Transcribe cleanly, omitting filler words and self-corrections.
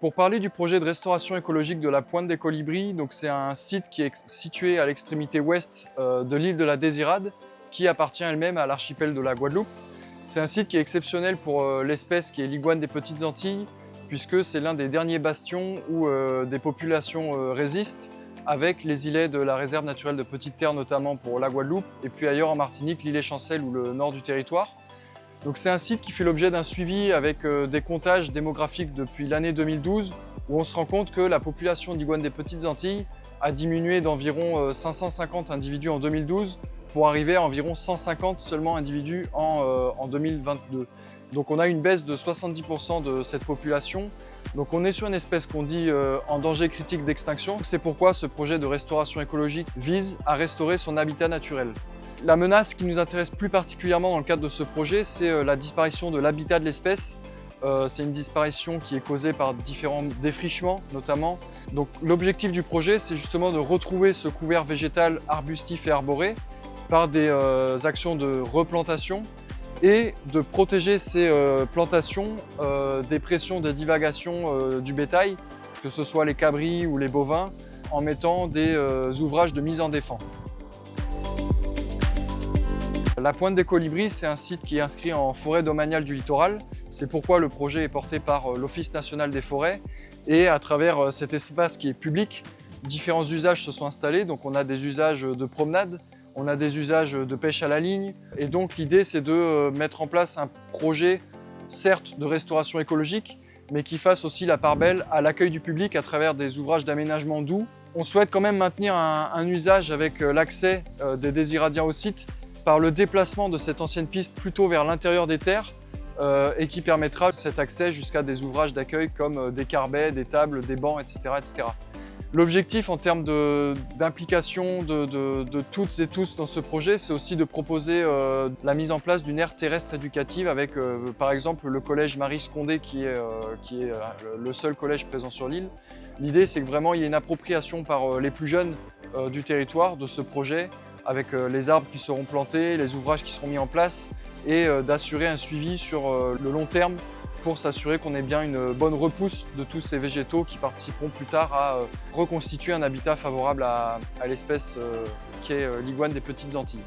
Pour parler du projet de restauration écologique de la Pointe des Colibris, donc c'est un site qui est situé à l'extrémité ouest de l'île de la Désirade, qui appartient elle-même à l'archipel de la Guadeloupe. C'est un site qui est exceptionnel pour l'espèce qui est l'iguane des Petites Antilles, puisque c'est l'un des derniers bastions où des populations résistent, avec les îlets de la réserve naturelle de Petite Terre, notamment pour la Guadeloupe, et puis ailleurs en Martinique, l'îlet Chancel ou le nord du territoire. Donc c'est un site qui fait l'objet d'un suivi avec des comptages démographiques depuis l'année 2012, où on se rend compte que la population d'iguanes des Petites Antilles a diminué d'environ 550 individus en 2012 pour arriver à environ 150 seulement individus en 2022. Donc on a une baisse de 70% de cette population. Donc on est sur une espèce qu'on dit en danger critique d'extinction. C'est pourquoi ce projet de restauration écologique vise à restaurer son habitat naturel. La menace qui nous intéresse plus particulièrement dans le cadre de ce projet, c'est la disparition de l'habitat de l'espèce. C'est une disparition qui est causée par différents défrichements notamment. Donc l'objectif du projet, c'est justement de retrouver ce couvert végétal arbustif et arboré par des actions de replantation et de protéger ces plantations des pressions de divagation du bétail, que ce soit les cabris ou les bovins, en mettant des ouvrages de mise en défense. La Pointe des Colibris, c'est un site qui est inscrit en forêt domaniale du littoral. C'est pourquoi le projet est porté par l'Office national des forêts. Et à travers cet espace qui est public, différents usages se sont installés. Donc on a des usages de promenade, on a des usages de pêche à la ligne. Et donc l'idée, c'est de mettre en place un projet, certes de restauration écologique, mais qui fasse aussi la part belle à l'accueil du public à travers des ouvrages d'aménagement doux. On souhaite quand même maintenir un usage avec l'accès des désiradiens au site, par le déplacement de cette ancienne piste plutôt vers l'intérieur des terres et qui permettra cet accès jusqu'à des ouvrages d'accueil comme des carbets, des tables, des bancs, etc. etc. L'objectif en termes d'implication de toutes et tous dans ce projet, c'est aussi de proposer la mise en place d'une aire terrestre éducative avec par exemple le collège Marie Scondé qui est le seul collège présent sur l'île. L'idée, c'est que vraiment il y ait une appropriation par les plus jeunes du territoire de ce projet, avec les arbres qui seront plantés, les ouvrages qui seront mis en place et d'assurer un suivi sur le long terme pour s'assurer qu'on ait bien une bonne repousse de tous ces végétaux qui participeront plus tard à reconstituer un habitat favorable à l'espèce qui est l'iguane des Petites Antilles.